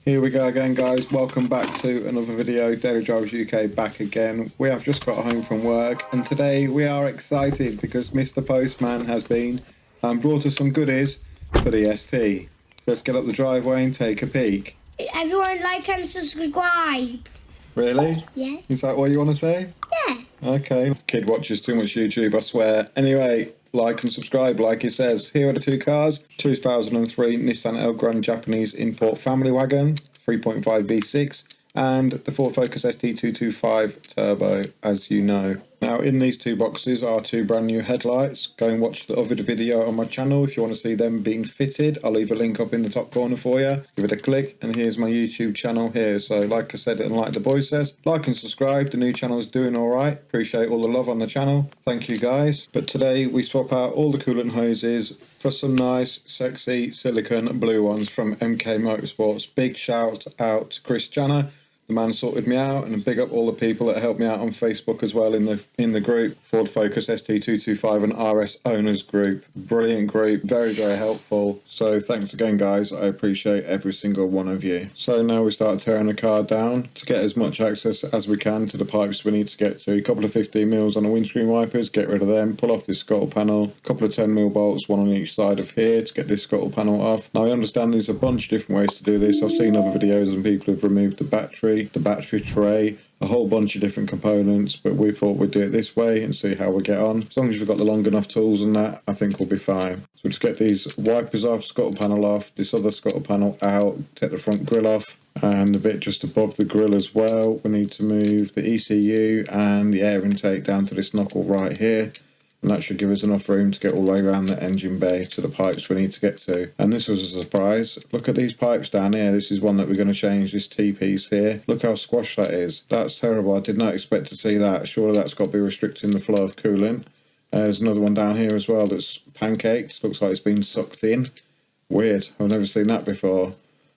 Here we go again, guys. Welcome back to another video. Daily Drivers UK back again. We have just got home from work, and today we are excited because Mr. Postman has been and brought us some goodies for the ST. Let's get up the driveway and take a peek. Everyone like and subscribe. Really? Yes. Is that what you want to say? Yeah. Okay. Kid watches too much YouTube, I swear. Anyway, like and subscribe, like it says. Here are the two cars. 2003 Nissan Elgrand Japanese import family wagon, 3.5 V6, and the Ford Focus ST225 turbo, as you know. Now, in these two boxes are two brand new headlights. Go and watch the other video on my channel if you want to see them being fitted. I'll leave a link up in the top corner for you. Give it a click, and here's my YouTube channel here. So, like I said, and like the boy says, like and subscribe. The new channel's doing all right. Appreciate all the love on the channel. Thank you, guys. But today we swap out all the coolant hoses for some nice, sexy silicone blue ones from MK Motorsports. Big shout out to Chris Janner. The man sorted me out, and big up all the people that helped me out on Facebook as well in the group. Ford Focus ST225 and RS Owners group. Brilliant group, very, very helpful. So thanks again, guys. I appreciate every single one of you. So now we start tearing the car down to get as much access as we can to the pipes we need to get to. A couple of 15 mils on the windscreen wipers, get rid of them, pull off this scuttle panel. A couple of 10 mil bolts, one on each side of here to get this scuttle panel off. Now I understand there's a bunch of different ways to do this. I've seen other videos and people have removed the battery tray, a whole bunch of different components, but we thought we'd do it this way and see how we get on. As long as we've got the long enough tools and that, I think we'll be fine. So we'll just get these wipers off, scuttle panel off, this other scuttle panel out, take the front grille off, and the bit just above the grille as well. We need to move the ECU and the air intake down to this knuckle right here. And that should give us enough room to get all the way around the engine bay to the pipes we need to get to. And this was a surprise. Look at these pipes down here. This is one that we're going to change, this T-piece here. Look how squashed that is. That's terrible. I did not expect to see that. Surely that's got to be restricting the flow of coolant. There's another one down here as well that's pancaked. Looks like it's been sucked in. Weird. I've never seen that before.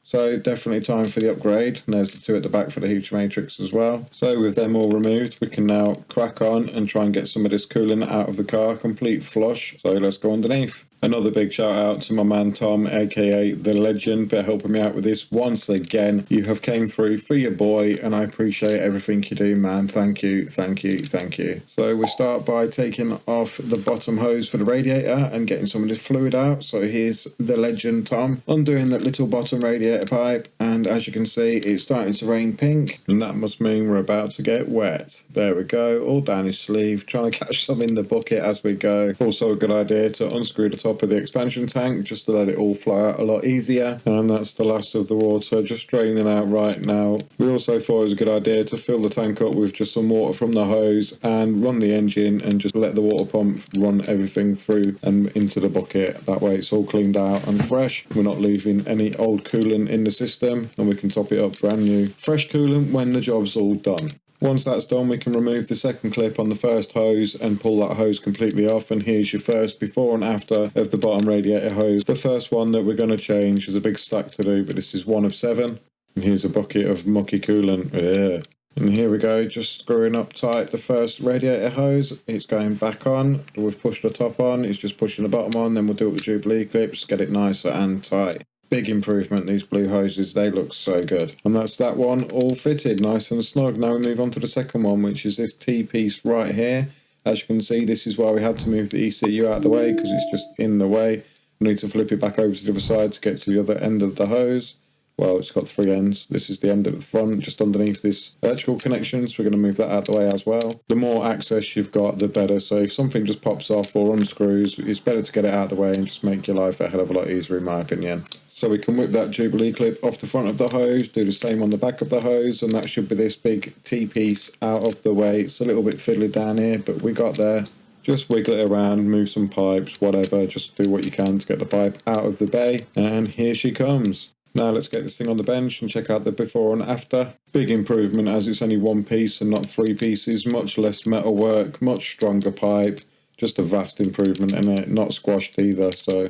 So definitely time for the upgrade. And there's the two at the back for the heat matrix as well. So with them all removed, we can now crack on and try and get some of this coolant out of the car, complete flush. So let's go underneath. Another big shout out to my man Tom, aka The Legend, for helping me out with this once again. You have came through for your boy, and I appreciate everything you do, man. Thank you, thank you, thank you. So we start by taking off the bottom hose for the radiator and getting some of this fluid out. So here's The Legend Tom undoing that little bottom radiator pipe, and as you can see, it's starting to rain pink, and that must mean we're about to get wet. There we go, all down his sleeve, trying to catch some in the bucket as we go. Also a good idea to unscrew the top of the expansion tank just to let it all flow out a lot easier, and that's the last of the water just draining out right now. We also thought it was a good idea to fill the tank up with just some water from the hose and run the engine and just let the water pump run everything through and into the bucket. That way it's all cleaned out and fresh. We're not leaving any old coolant in the system, and we can top it up brand new fresh coolant when the job's all done. Once that's done, we can remove the second clip on the first hose and pull that hose completely off, and here's your first before and after of the bottom radiator hose. The first one that we're going to change is a big stack to do, but this is one of 7. And here's a bucket of mucky coolant. Yeah. And here we go, just screwing up tight the first radiator hose. It's going back on. We've pushed the top on, it's just pushing the bottom on, then we'll do it with Jubilee clips, get it nicer and tight. Big improvement, these blue hoses, they look so good. And that's that one all fitted nice and snug. Now we move on to the second one, which is this T-piece right here. As you can see, this is why we had to move the ECU out of the way, because it's just in the way. We need to flip it back over to the other side to get to the other end of the hose. Well, it's got 3 ends. This is the end of the front, just underneath this electrical connection, so we're going to move that out of the way as well. The more access you've got, the better. So if something just pops off or unscrews, it's better to get it out of the way and just make your life a hell of a lot easier, in my opinion. So we can whip that Jubilee clip off the front of the hose, do the same on the back of the hose, and that should be this big T-piece out of the way. It's a little bit fiddly down here, but we got there. Just wiggle it around, move some pipes, whatever, just do what you can to get the pipe out of the bay. And here she comes. Now let's get this thing on the bench and check out the before and after. Big improvement as it's only 1 piece and not 3 pieces, much less metal work, much stronger pipe, just a vast improvement in it, not squashed either. So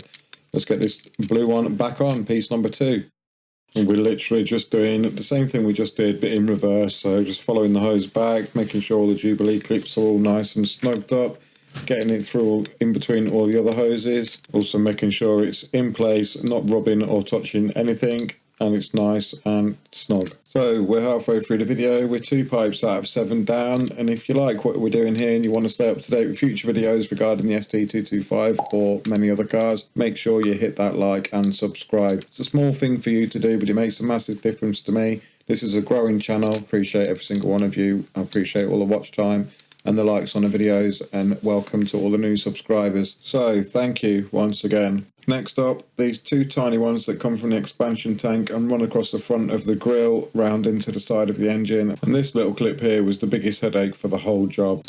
let's get this blue one back on, piece number 2. And we're literally just doing the same thing we just did, but in reverse. So just following the hose back, making sure all the Jubilee clips are all nice and snugged up, getting it through in between all the other hoses, also making sure it's in place, not rubbing or touching anything, and it's nice and snug. So we're halfway through the video. We're 2 pipes out of 7 down, and if you like what we're doing here and you want to stay up to date with future videos regarding the ST225 or many other cars, make sure you hit that like and subscribe. It's a small thing for you to do, but it makes a massive difference to me. This is a growing channel. Appreciate every single one of you. I appreciate all the watch time and the likes on the videos, and welcome to all the new subscribers. So thank you once again. Next up, these 2 tiny ones that come from the expansion tank and run across the front of the grille round into the side of the engine, and this little clip here was the biggest headache for the whole job.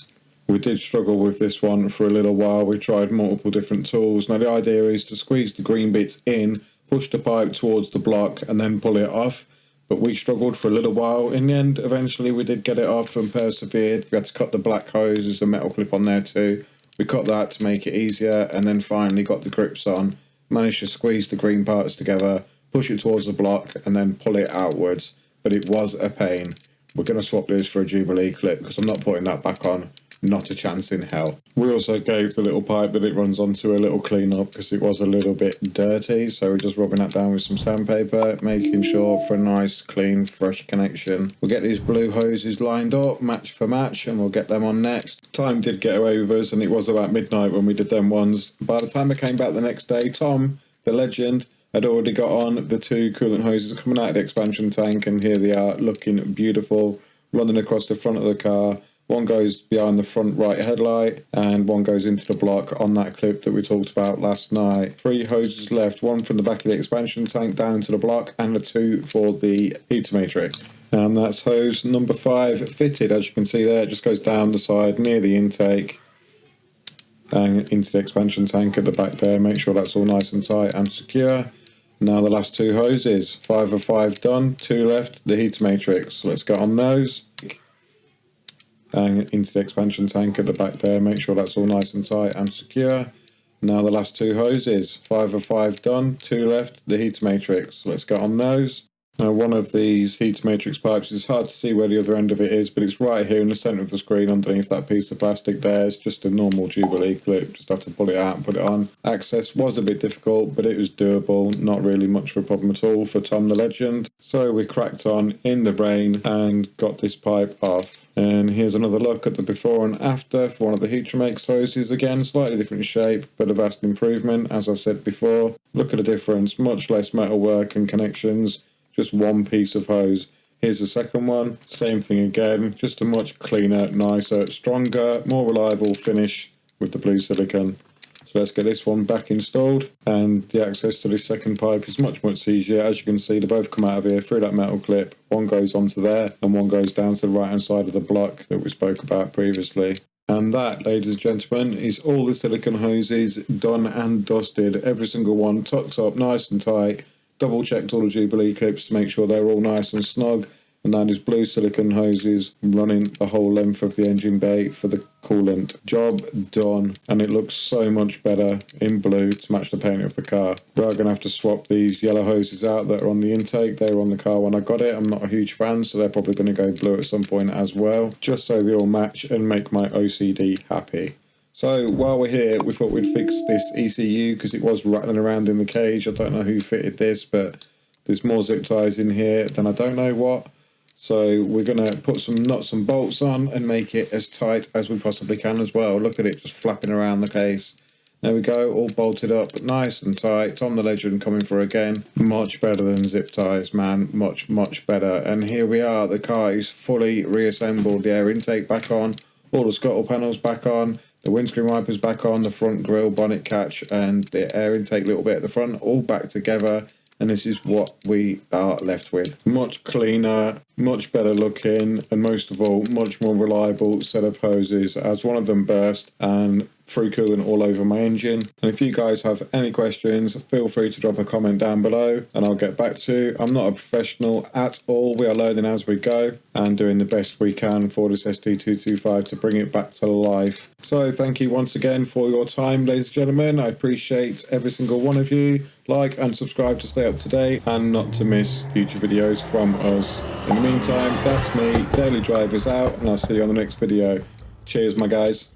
We did struggle with this one for a little while. We tried multiple different tools. Now the idea is to squeeze the green bits in, push the pipe towards the block and then pull it off. But we struggled for a little while. In the end, eventually we did get it off and persevered. We had to cut the black hose. There's a metal clip on there too. We cut that to make it easier, and then finally got the grips on. Managed to squeeze the green parts together, push it towards the block, and then pull it outwards. But it was a pain. We're going to swap this for a Jubilee clip because I'm not putting that back on. Not a chance in hell. We also gave the little pipe that it runs onto a little clean up because it was a little bit dirty, so we're just rubbing that down with some sandpaper, making sure for a nice clean fresh connection. We'll get these blue hoses lined up match for match and we'll get them on next. Time did get away with us and it was about midnight when we did them ones. By the time I came back the next day, Tom, the legend, had already got on the 2 coolant hoses coming out of the expansion tank, and here they are looking beautiful, running across the front of the car. One goes behind the front right headlight and one goes into the block on that clip that we talked about last night. 3 hoses left, one from the back of the expansion tank down into the block and the 2 for the heater matrix. And that's hose number 5 fitted. As you can see there, it just goes down the side near the intake and into the expansion tank at the back there. Make sure that's all nice and tight and secure. Now the last 2 hoses, 5 of 5 done, 2 left, the heater matrix. Let's get on those. And into the expansion tank at the back there, make sure that's all nice and tight and secure. Now the last 2 hoses, 5 of 5 done, 2 left, the heater matrix. Let's get on those. Now one of these heater matrix pipes, is hard to see where the other end of it is, but it's right here in the centre of the screen underneath that piece of plastic there. It's just a normal Jubilee clip, just have to pull it out and put it on. Access was a bit difficult, but it was doable, not really much of a problem at all for Tom the legend. So we cracked on in the rain and got this pipe off. And here's another look at the before and after for one of the heater matrix hoses. Again, slightly different shape, but a vast improvement, as I've said before. Look at the difference, much less metal work and connections. Just one piece of hose. Here's the second one, same thing again, just a much cleaner, nicer, stronger, more reliable finish with the blue silicone. So let's get this one back installed, and the access to this second pipe is much easier. As you can see, they both come out of here through that metal clip. One goes onto there and one goes down to the right hand side of the block that we spoke about previously. And that, ladies and gentlemen, is all the silicone hoses done and dusted. Every single one tucked up nice and tight. Double checked all the Jubilee clips to make sure they're all nice and snug, and that is blue silicone hoses running the whole length of the engine bay for the coolant. Job done, and it looks so much better in blue to match the paint of the car. We are going to have to swap these yellow hoses out that are on the intake. They were on the car when I got it. I'm not a huge fan, so they're probably going to go blue at some point as well, just so they all match and make my OCD happy. So while we're here, we thought we'd fix this ECU because it was rattling around in the cage. I don't know who fitted this, but there's more zip ties in here than I don't know what. So we're going to put some nuts and bolts on and make it as tight as we possibly can as well. Look at it just flapping around the case. There we go, all bolted up, nice and tight. Tom the legend coming for again. Much better than zip ties, man. Much better. And here we are. The car is fully reassembled. The air intake back on. All the scuttle panels back on. The windscreen wipers back on, the front grille, bonnet catch, and the air intake a little bit at the front, all back together. And this is what we are left with. Much cleaner, much better looking, and most of all, much more reliable set of hoses, as one of them burst and threw coolant all over my engine. And if you guys have any questions, feel free to drop a comment down below and I'll get back to you. I'm not a professional at all. We are learning as we go and doing the best we can for this ST225 to bring it back to life. So thank you once again for your time, ladies and gentlemen. I appreciate every single one of you. Like and subscribe to stay up to date and not to miss future videos from us. In the meantime, that's me, Daily Drivers out, and I'll see you on the next video. Cheers, my guys.